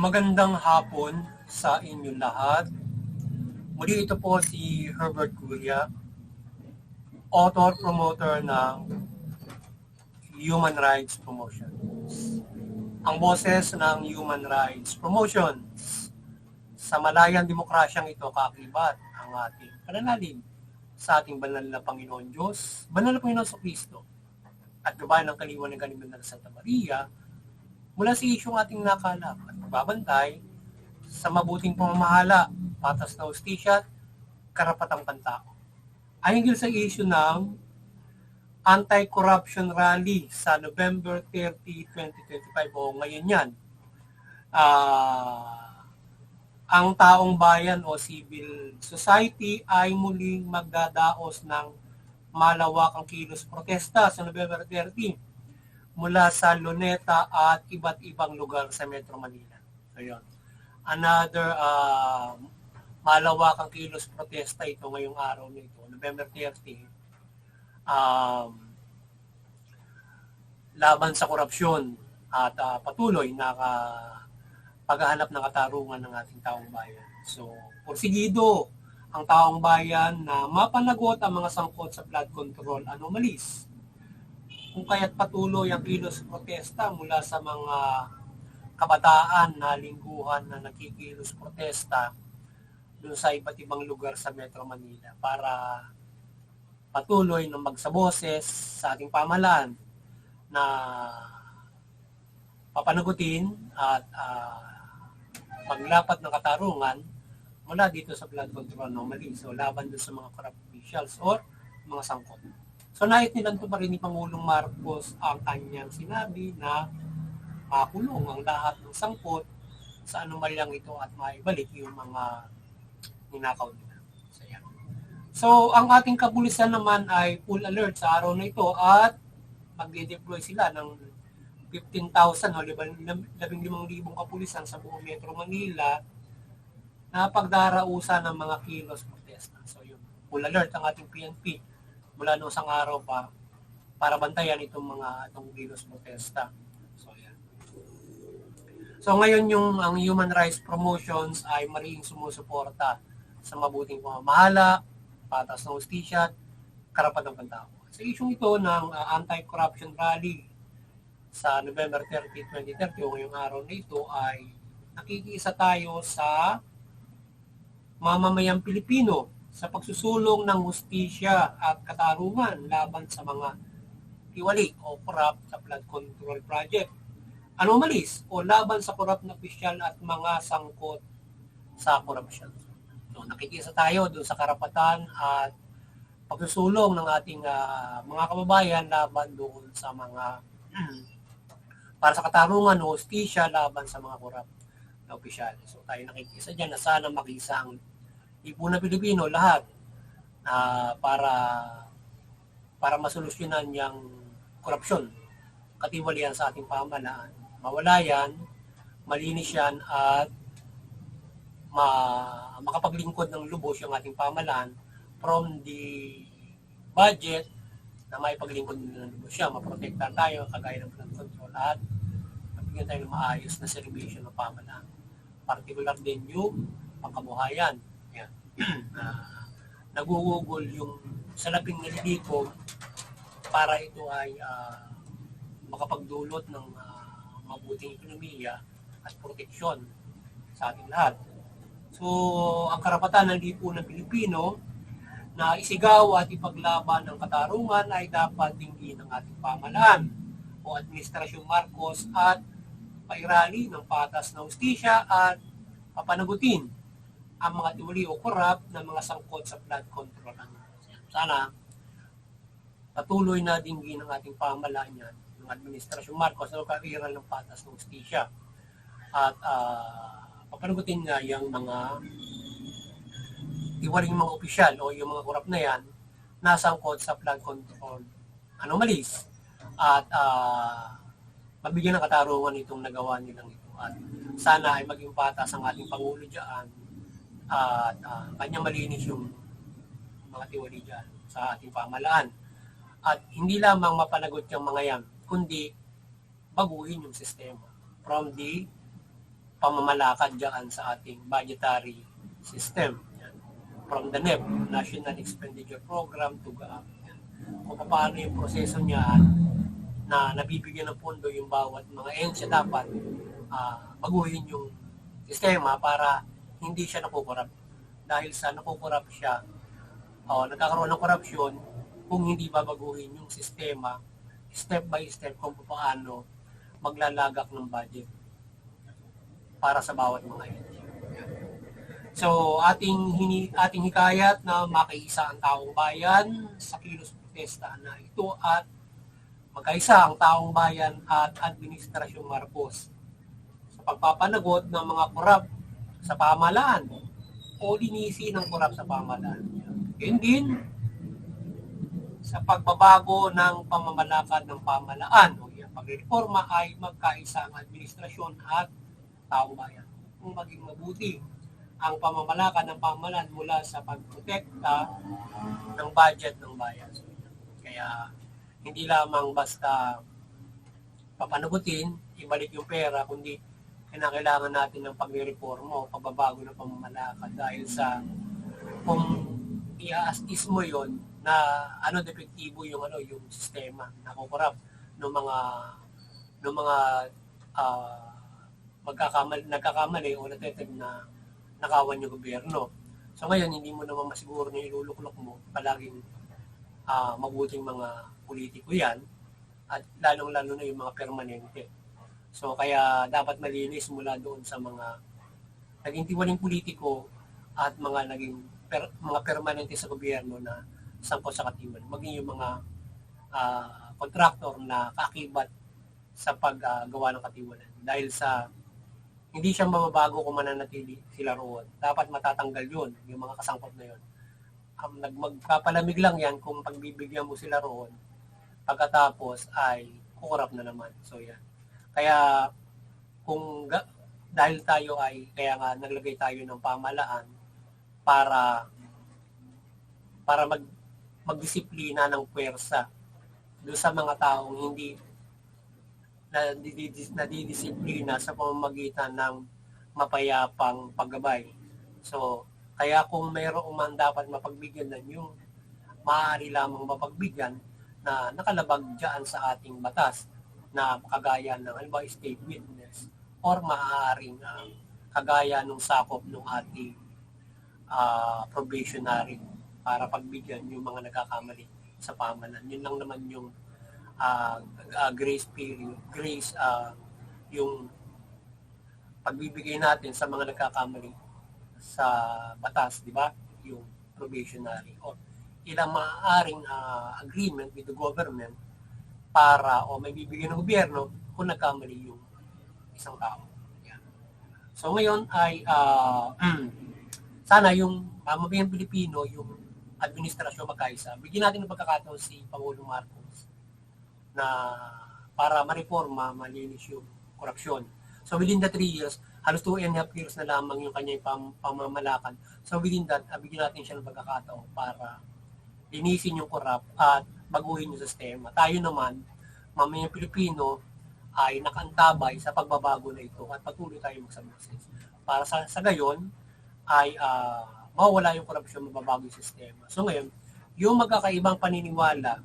Magandang hapon sa inyong lahat. Muli ito po si Herbert Guria, author, promoter ng Human Rights Promotions. Ang boses ng Human Rights Promotions. Sa malayang demokrasyang ito kaakibat ang ating pananalig sa ating banal na Panginoon Diyos, banal na Panginoon sa Kristo, at gabayan ng kaliwan ng Kalimutan ng Santa Maria, mula sa isyong ating nakalap at magbabantay sa mabuting pamamahala, patas na hustisya at karapatang pantao. Ay hinggil sa issue ng anti-corruption rally sa November 30, 2025 o ngayon yan. Ang taong bayan o civil society ay muling magdadaos ng malawakang kilos protesta sa November 30 mula sa Luneta at iba't ibang lugar sa Metro Manila. So yun. Another malawakang kilos protesta ito ngayong araw na ito, November 30, laban sa korupsyon at patuloy na paghahanap ng katarungan ng ating taong bayan. So, porsigido ang taong bayan na mapanagot ang mga sangkot sa flood control anomalies. Kung kaya't patuloy ang kilos protesta mula sa mga kabataan na lingguhan na nakikilos protesta doon sa iba't ibang lugar sa Metro Manila para patuloy na magsaboses sa ating pamahalaan na papanagutin at paglapat ng katarungan mula dito sa flood control anomaly. So laban doon sa mga corrupt officials or mga sangkot. So nais nilang tuparin ni Pangulong Marcos ang kanyang sinabi na makulong ang lahat ng sangkot sa anomalyang ito at maibalik yung mga ninakaw nila. So ang ating kapulisan naman ay full alert sa araw na ito at magde-deploy sila ng 15,000 o 15,000 kapulisan sa buong Metro Manila na pagdarausan ng mga kilos protesta. So yun, full alert ang ating PNP mula noong isang araw pa para bantayan itong kilos protesta. So yan. So ngayon ang Human Rights Promotions ay mariing sumusuporta sa mabuting pamamahala, patas na hustisya, karapatang pantao. Sa isyong ito ng anti-corruption rally sa November 30, 2030 o ngayong araw na ito ay nakikiisa tayo sa mamamayang Pilipino sa pagsusulong ng hustisya at katarungan laban sa mga tiwali o corrupt sa flood control project, anomalies o laban sa corrupt na opisyal at mga sangkot sa korupsyon. So, nakikisa tayo doon sa karapatan at pagsusulong ng ating mga kababayan laban doon sa mga para sa katarungan o hustisya laban sa mga corrupt na opisyal. So tayo nakikisa dyan na sana makisa ang lipunan Pilipino lahat para masolusyonan yung korupsyon, katiwalian sa ating pamahalaan. Mawala yan, malinis yan at makapaglingkod ng lubos yung ating pamahalaan from the budget na maipaglingkod ng lubos siya, maprotektahan tayo kagaya ng flood control at mabigyan tayo ng maayos na servisyo ng pamahalaan. Particular din yung pangkabuhayan. Yan. Nagugugol yung salaping nalilikom para ito ay makapagdulot ng mabuting ekonomiya at proteksyon sa ating lahat. So, ang karapatan ng lipunan Pilipino na isigaw at ipaglaban ng katarungan ay dapat dinggin ng ating pamahalaan o Administrasyong Marcos at pairali ng patas na hustisya at papanagutin ang mga tiwali o corrupt na mga sangkot sa flood control. Sana patuloy na dinggin ng ating pamahalaan yan, ng Administrasyong Marcos na pag-iral ng patas na hustisya at papanagutin nga yung mga tiwaling mga opisyal o yung mga corrupt na yan nasangkot sa flood control anomalies at mabigyan ng katarungan itong nagawa nilang ito at sana ay maging patas ang ating Pangulo dyan at kanyang malinis yung mga tiwali dyan sa ating pamahalaan at hindi lamang mapanagot yung mga yan kundi baguhin yung sistema from the pamamalakad dyan sa ating budgetary system. Yan. From the NEP, National Expenditure Program, to yan. Kung paano yung proseso niyan na nabibigyan ng pondo yung bawat mga ensya, dapat baguhin yung sistema para hindi siya nakukurap. Dahil sa nakukurap siya, nagkakaroon ng korupsyon kung hindi babaguhin yung sistema step by step kung paano maglalagak ng budget para sa bawat mga ensya. So, ating hikayat na makaisa ang taong bayan sa kilos protesta na ito at magkaisa ang taong bayan at Administrasyong Marcos sa pagpapanagot ng mga korap sa pamahalaan o linisi ng korap sa pamahalaan. Ganyan din sa pagbabago ng pamamalakad ng pamahalaan o yung pagreforma ay magkaisa ang administrasyon at taong bayan. Kung maging mabuti ang pamamalakad ng pamahalaan mula sa pagprotekta ng budget ng bayan. Kaya hindi lamang basta papanagutin, ibalik yung pera, kundi kailangan natin ng pagre-reforma o pagbabago ng pamamalakad dahil sa kung i-assist mo yon na depektibo yung yung sistema nakukurap ng mga nagkakamali o natetag na nakawan yung gobyerno. So ngayon hindi mo naman masiguro na iluluklok mo palaging mabuting mga politiko yan at lalong-lalo na yung mga permanente. So kaya dapat malinis mula doon sa mga naging tiwaling politiko at mga naging mga permanente sa gobyerno na sangkot sa katiwala. Maging yung mga kontraktor na kaakibat sa paggawa ng katiwalan. Dahil sa hindi siya mababago kung mananatili sila roon. Dapat matatanggal yun, yung mga kasangkot na yun. Magpapalamig lang yan kung pagbibigyan mo sila roon, pagkatapos ay kukurap na naman. So yan. Kaya dahil tayo kaya nga naglagay tayo ng pamahalaan para magdisiplina ng puwersa doon sa mga taong hindi nadidisiplina sa pamamagitan ng mapayapang paggabay. So, kaya kung mayroong man dapat mapagbigyan na yung maaari lamang mapagbigyan na nakalabag dyan sa ating batas na kagaya ng state witness or maaaring kagaya ng sakop ng ating probationary para pagbigyan yung mga nagkakamali sa pamahalaan. Yun lang naman yung grace period, yung pagbibigay natin sa mga nagkakamali sa batas, di ba? Yung probationary o ilang maaaring agreement with the government para may bibigyan ng gobyerno kung nagkamali yung isang tao. Yan. So ngayon ay sana yung mamamayang Pilipino, yung administrasyon magkaisa, bigyan natin ng pagkakataon si Pangulong Marcos na para ma-reforma, malinis yung korupsyon. So within the 3 years, halos 2.5 years na lamang yung kanyang pamamalakan. So within that, bigyan natin siya ng pagkakataon para linisin yung korap at baguhin yung sistema. Tayo naman, mamayang Pilipino, ay nakaantabay sa pagbabago na ito at patuloy tayo magsabuksis. Para sa gayon, ay mawala yung korupsyon, mababago yung sistema. So ngayon, yung magkakaibang paniniwala,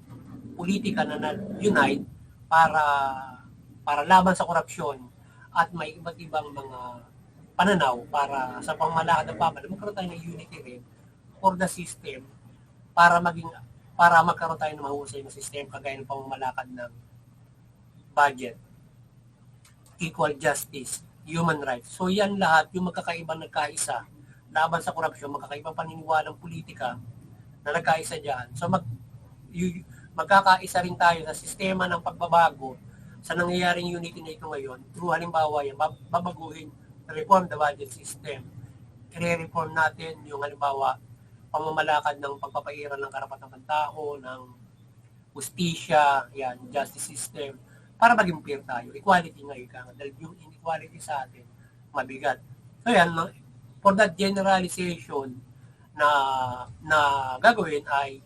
politika na unite para laban sa korupsyon at may iba't ibang mga pananaw para sa pamamalakad ng pamahalaan, magkaroon tayo ng unity rin for the system para magkaroon tayo ng mahusay na system kagaya ng pamamalakad ng budget, equal justice, human rights. So yan lahat, yung magkakaibang nagkaisa laban sa korupsyon, magkakaibang paniniwalang politika na nagkaisa dyan. So magkakaisa rin tayo sa sistema ng pagbabago sa nangyayaring unity na ito ngayon. Through halimbawa yan, babaguhin, reform the budget system. I-reform natin yung halimbawa pamamalakad ng pagpapairan ng karapatan ng tao, ng justisya, yan, justice system, para maging fair tayo. Equality nga ika. Dahil yung inequality sa atin, mabigat. So yan, for that generalization na gagawin ay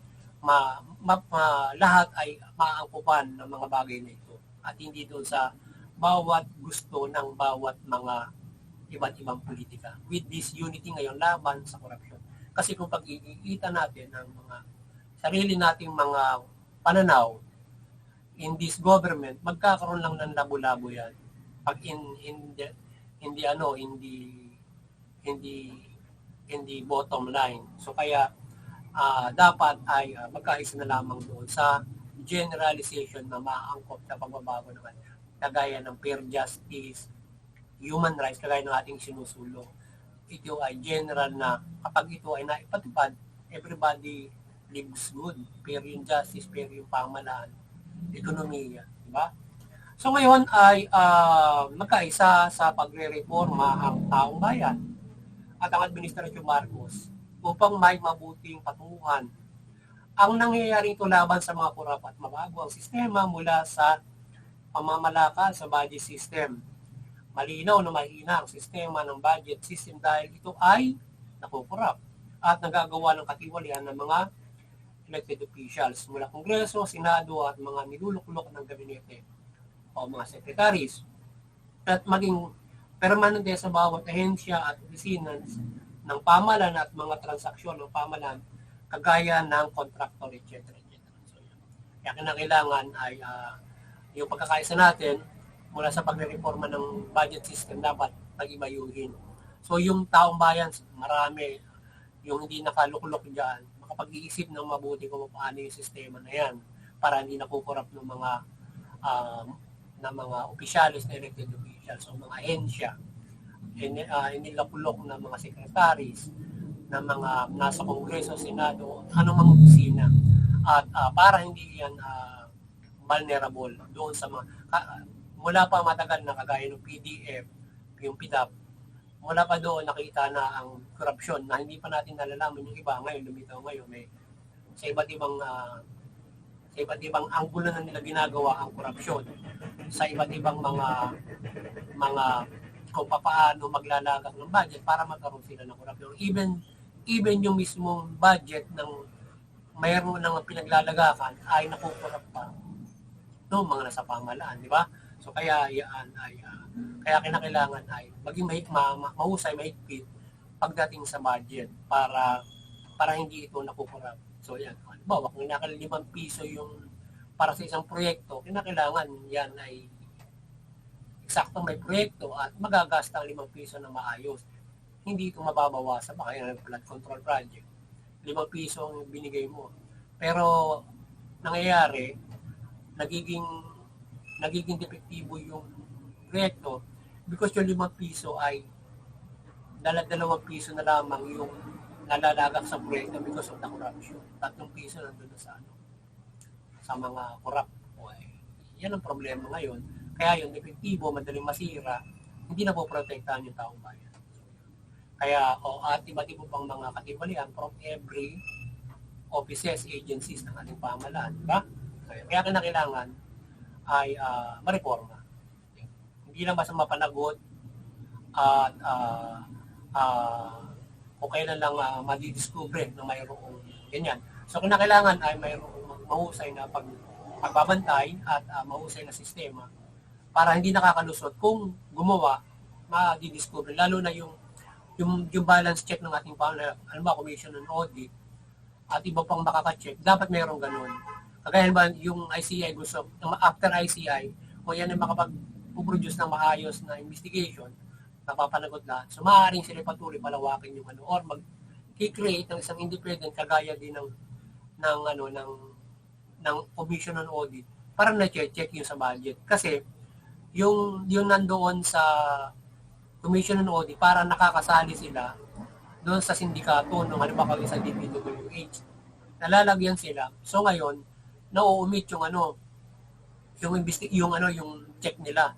lahat ay maangkupan ng mga bagay na ito. At hindi doon sa bawat gusto ng bawat mga iba't ibang politika. With this unity ngayon laban sa korupsyon. Kasi kung pag-iikita natin ang mga sarili nating mga pananaw in this government, magkakaroon lang ng labo-labo yan. Pag in the bottom line. So kaya dapat ay magkaisa na lamang doon sa generalization na maaangkop sa pagbabago naman. Kagaya ng fair justice, human rights, kagaya ng ating sinusulong. Ito ay general na kapag ito ay naipatupad, everybody lives good. Fair yung justice, fair yung pamahalaan, ekonomiya, di ba? So ngayon ay magkaisa sa pagre-reforma ang taong bayan at ang Administrasyon Marcos upang may mabuting patunguhan. Ang nangyayari ito laban sa mga korap at mabago ang sistema mula sa pamamalakad sa budget system. Malinaw na mahina ang sistema ng budget system dahil ito ay nakukurap at nagagawa ng katiwalian ng mga elected officials mula Kongreso, Senado at mga niluluklok ng gabinete o mga secretaries at maging permanente sa bawat ahensya at opisina ng pamahalaan at mga transaksyon ng pamahalaan kagaya ng contractor, etc. So, kaya kinakailangan ay yung pagkakaisa natin mula sa pagre-reforma ng budget system dapat pag-ibayuhin. So yung taong bayan, marami, yung hindi nakaluklok dyan, makapag-iisip ng mabuti kung paano yung sistema na yan para hindi nakukurap ng mga opisyalis na elected officials o mga ahensya, inilakulok ng mga secretaries, ng mga nasa Kongreso, Senado, anumang opisina. At para hindi yan vulnerable doon sa mga mula pa matagal na kagaya ng PDF, yung PDAP, mula pa doon nakita na ang korupsyon na hindi pa natin nalalaman yung iba ngayon, lumitaw ngayon, may sa iba't ibang anggulo na nila ginagawa ang korupsyon sa iba't ibang mga kung paano maglalagak ng budget para magkaroon sila ng korupsyon. Even yung mismong budget ng mayroon ng pinaglalagakan ay nakukurap pa no mga nasa pamahalaan, di ba? So kaya yan ay kaya kinakailangan ay maging mahusay, mahigpit pagdating sa budget para hindi ito nakukurap. So yan, halimbawa kung kinakailangan 5 piso yung para sa isang proyekto, kinakailangan yan ay eksaktong may proyekto at magagasta ang 5 piso na maayos. Hindi ito mababawasan baka yan ang flood control project. 5 piso ang binigay mo. Pero nangyayari, nagiging depektibo yung proyekto because yung 5 piso ay 2 piso na lamang yung nalalagak sa proyekto because of the corruption. 3 piso nandun sa mga corrupt. Yan ang problema ngayon. Kaya yung depektibo, madaling masira, hindi na po protektahan yung taong bayan. Kaya, at iba't iba pang mga katiwalian from every offices, agencies ng ating pamahalaan. Diba? Kaya kinakailangan ay mareforma. Hindi lang basta mapanagot at kung kailan lang madidiscover na mayroong ganyan. So kinakailangan ay mayroong mahusay na pagbabantay at mahusay na sistema para hindi nakakalusot kung gumawa, madidiscover. Lalo na yung balance check ng ating pamahalaan, ano ba, commission on audit, at iba pang makaka-check, dapat mayroong ganun. Kagaya ba yung ICI gusto, after ICI, kung yan ay makapag-produce ng maayos na investigation, napapanagot lahat. So maaaring sila patuloy palawakin yung or mag-create ng isang independent kagaya din ng commission on audit para na-check yung sa budget. Kasi yung nandoon sa commission on audit para nakakasali sila doon sa sindikato ng halimbawa sa DPWH. Nalalagyan sila. So ngayon, na-omit yung check nila.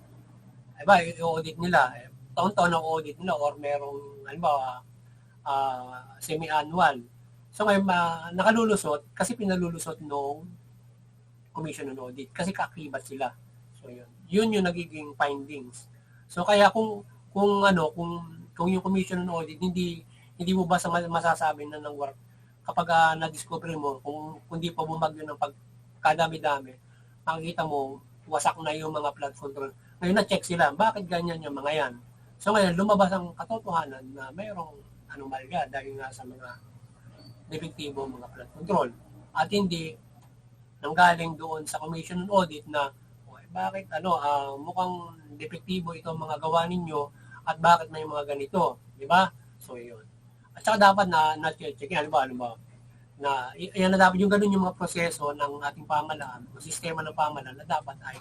Diba, i-audit nila. Taon-taon ang audit nila or merong halimbawa semi-annual. So ngayon nakalulusot kasi pinalulusot nung commission on audit kasi kaakibat sila. So yun yung nagiging findings. So kaya kung yung commission on audit hindi mo basta masasabi na ng work kapag na-discover mo kung di pa bumagyo ng pagkadami-dami, makikita mo wasak na yung mga flood control. Ngayon na-check sila, bakit ganyan yung mga yan? So ngayon, lumabas ang katotohanan na mayroong anomalya dahil nga sa mga depektibo mga flood control. At hindi nanggaling doon sa Commission on Audit na bakit mukhang depektibo ito ang mga gawa ninyo at bakit may mga ganito, di ba? So yun. At saka dapat na check, ano ba, na yan na dapat yung ganun yung mga proseso ng ating pamahalaan, o sistema ng pamahalaan na dapat ay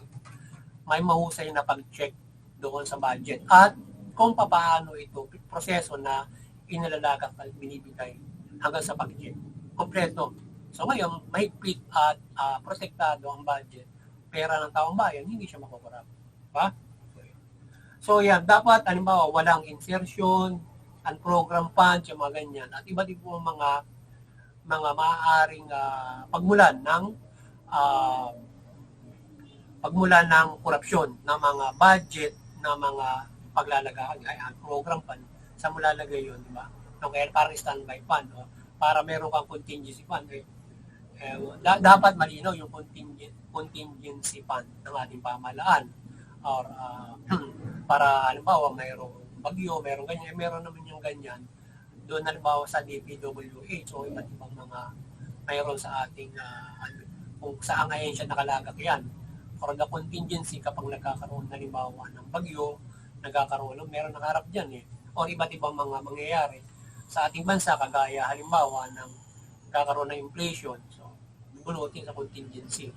may mahusay na pag-check doon sa budget at kung paano ito proseso na inalalaga at binibigay hanggang sa pag-check. Kompleto. So ngayon, mahigpit at protektado ang budget, pera ng taong bayan, hindi siya makukurap. Diba? So yan, dapat, halimbawa, walang insertion, unprogram funds, yung mga ganyan, at iba din po mga maaaring pagmulan ng korupsyon ng mga budget na mga paglalagahan ay program fund sa mulalagay yun, di ba? No, kaya parang standby fund, no? Para meron kang contingency fund. Dapat malinaw yung contingency fund ng ating pamahalaan. Or para halimbawa mayroong bagyo, mayroong ganyan, meron naman yung ganyan doon halimbawa sa DPWH o iba't ibang mga mayroon sa ating kung saan ngayon siya nakalagak yan. For the contingency kapag nagkakaroon halimbawa ng bagyo, nagkakaroon meron nakaharap dyan o iba't ibang mga mangyayari sa ating bansa kagaya halimbawa ng nagkakaroon ng inflation. So, bubunutin sa contingency.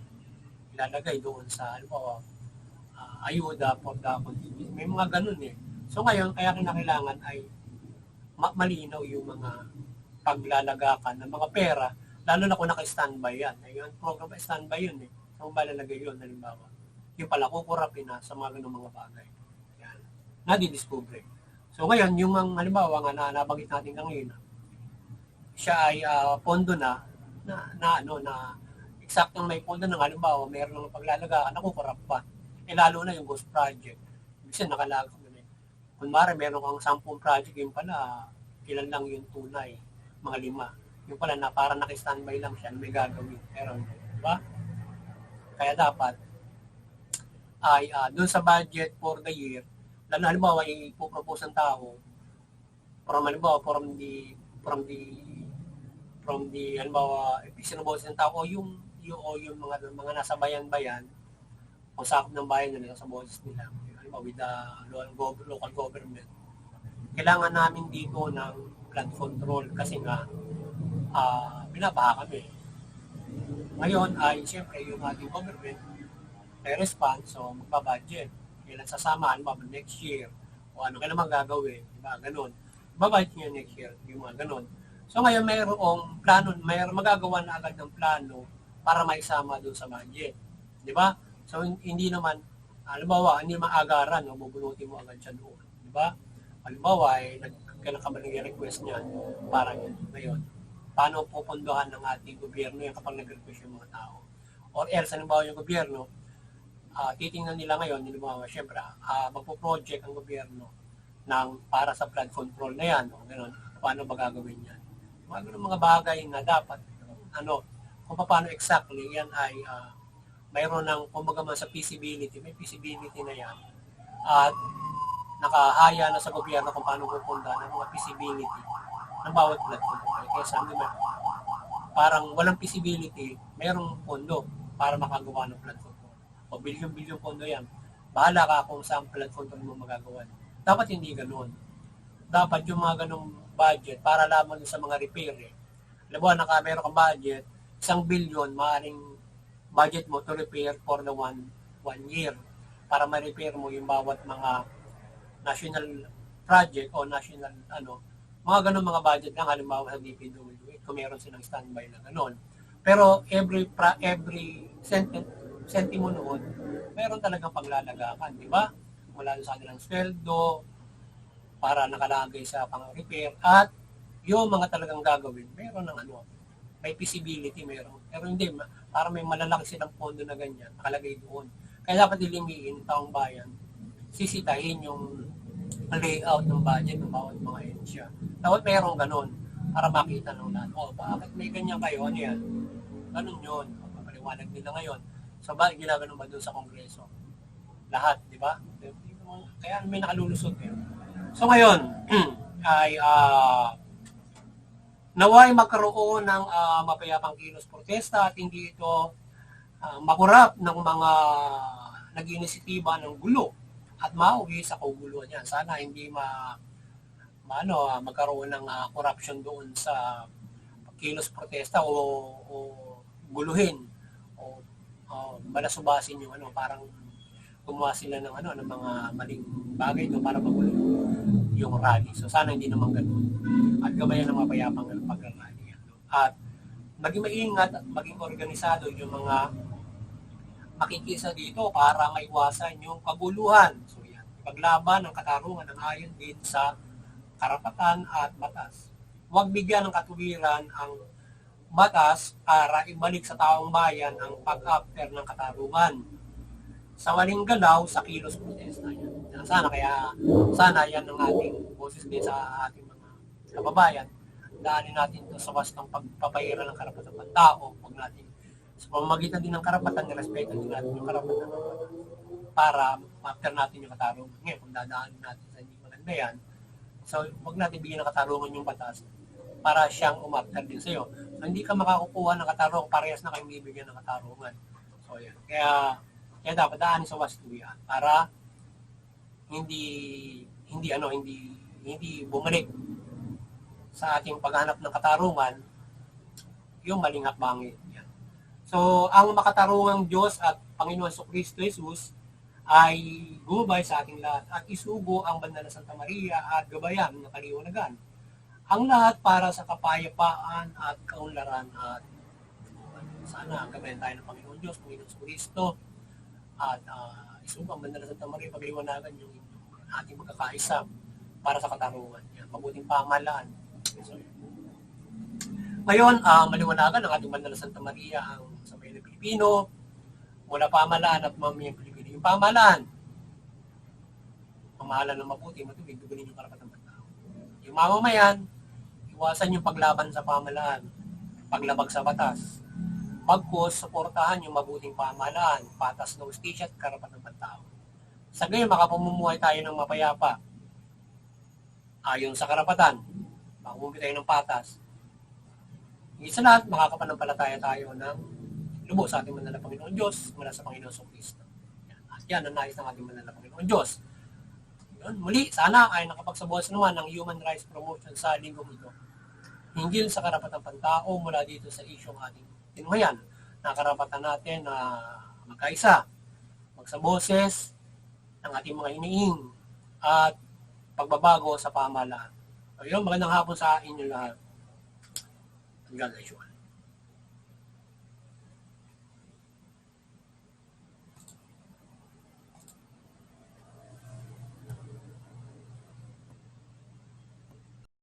Ilalagay doon sa halimbawa ayuda for the contingency. May mga ganun So ngayon, kaya kinakailangan ay malinaw yung mga paglalagakan ng mga pera, lalo na kung naka-standby yan. Ayun, program standby yun Saan ba lalagay yun, halimbawa? Yung pala, kukurapin na sa mga ganung mga bagay. Yan. Nadidiscover. So ngayon, yung halimbawa nga na nabanggit natin kanina, siya ay pondo na eksaktong may pondo na halimbawa, mayroon ng paglalagakan, nakukurap pa. Lalo na yung ghost project. Kasi nakalagak kunwari, meron kang 10 project, yung pala, ilan lang yung tunay, mga 5. Yung pala na para naka-standby lang siya, may gagawin. Pero, diba? Kaya dapat, ay doon sa budget for the year, lalo halimbawa, ipopropose ng tao, halimbawa, from the halimbawa, sinubos ng tao, yung mga nasa bayan-bayan, kung sakop ng bayan nila, sa boses nila, with the local government. Kailangan namin dito ng flood control kasi nga binabaha kami. Ngayon ay siyempre yung ating government may response, so magbabudget. Kailan sasamahan ba next year o ano kailan magagawin, diba? Ganun. Babudget niya next year, yung mga ganun. So ngayon mayroong plano, magagawa na agad ng plano para maisama doon sa budget. Diba? So hindi naman halimbawa, hindi maagaran, bubunutin mo agad siya doon. Di ba? Halimbawa, kailan ka ba nag-request niyan? Parang ngayon. Paano pupunduhan ng ating gobyerno yan kapag nag-request yung mga tao? Or else, halimbawa yung gobyerno, titingnan nila ngayon, halimbawa, syempre, magpo-project ang gobyerno para sa flood control na yan. O, ganun, paano ba gagawin yan? Mga bagay na dapat, kung paano exactly, yan ay mayroon ng, kumbaga man sa feasibility, may feasibility na yan. At nakahaya na sa gobyerno kung paano pupunta ng mga feasibility ng bawat platform. Kaya sabi mo, parang walang feasibility, mayroong pondo para makagawa ng platform. O bilyon-bilyon pondo yan. Bahala ka kung saan platform mo magagawa. Dapat hindi ganoon. Dapat yung mga ganong budget para lamang sa mga repair. Alam mo, meron kang budget, 1 billion, maaaring budget mo to repair for the one year para ma-repair mo yung bawat mga national project o national mga ganun mga budget lang halimbawa sa DPWH kung meron silang standby na ganun. Pero every sentimo noon meron talagang paglalagakan, di ba? Mula sa kanilang sweldo para nakalagay sa pang-repair at yung mga talagang gagawin, meron ng may feasibility meron. Pero hindi, para may malalaki silang pondo na ganyan, nakalagay doon. Kaya dapat dilimiin taong bayan, sisitahin yung layout ng budget ng bawat mga ensya. Dapat mayroong ganun para makita ng lahat. Bakit may ganyan kayo? Ano yan? Ganun yun. Papaliwanag nila ngayon. So, bakit ginaganon ba doon sa Kongreso? Lahat, di ba? Kaya may nakalulusot So ngayon, ay naway magkaroon ng mapayapang kilos protesta at hindi ito makurap ng mga nag-inisitiba ng gulo at mauwi sa kaguluhan yan. Sana hindi magkaroon ng corruption doon sa kilos protesta o guluhin o balasubasin yung parang gumawa sila ng ng mga maling bagay do para magulo yung rally. So sana hindi naman ganoon. At gabayan ng mapayapang pag-rally. At maging maingat at maging organisado yung mga makikisa dito para maiwasan yung kaguluhan. So yan, paglaban ng katarungan ng ayon din sa karapatan at batas. Huwag bigyan ng katuwiran ang batas para ibalik sa taong bayan ang pag-after ng katarungan. Sa waling galaw, sa kilos protesta yan. Sana yan ang ating boses din sa ating mga kababayan. Daanin natin ito sa wastang pagpapahira ng karapatan ng tao. Huwag natin sa pamamagitan din ng karapatan, nirespeto din natin yung karapatan ng batas para after natin yung katarungan. Ngayon, kung dadaanin natin sa hindi maganda yan, so huwag natin bigyan ng katarungan yung batas para siyang umafter din sa'yo. So, hindi ka makakukuha ng katarungan, parehas na kayong bibigyan ng katarungan. So, yan. Kaya dapat daanin sa wasto yan para hindi bumalik sa ating paghanap ng katarungan yung maling hakbangin. Yan. So, ang makatarungang Diyos at Panginoon Kristo Jesus ay gumabay sa ating lahat at isugo ang banda ng Santa Maria at gabayan ng kaliwanagan. Ang lahat para sa kapayapaan at kaunlaran at sana gabayan tayo ng Panginoon Diyos, Panginoon Kristo at isugo ang banda ng Santa Maria pagliwanagan yung ating magkakaisa para sa katarungan. Yan, mabuting pamahalaan. So, ngayon, maliwanagan ang ating banda ng Santa Maria ang sa bayan ng Pilipino, mula pamahalaan at mamayang Pilipino. Yung pamahalaan ng mabuti, matubig, dugunin yung karapatan ng tao. Yung mamamayan, iwasan yung paglaban sa pamahalaan, paglabag sa batas. Bagkus, suportahan yung mabuting pamahalaan, patas ng hustisya at karapatan ng tao. Sa gayon, makapamumuhay tayo ng mapayapa, ayon sa karapatan, makapamumuhay tayo ng patas. Higit sa lahat, makakapanampalataya tayo ng lubos sa ating banal na Panginoon Diyos mula sa Panginoon Kristo. At yan ang nais ng ating banal na Panginoon Diyos. Yun, muli, sana ay nakapagsabuhat naman ng human rights promotion sa linggong ito. Hinggil sa karapatan pantao mula dito sa isyong ating tinuhayan na karapatan natin na magkaisa, magsaboses ng ating mga hiniing at pagbabago sa pamahalaan. So yun, magandang hapon sa inyo lahat. God bless you.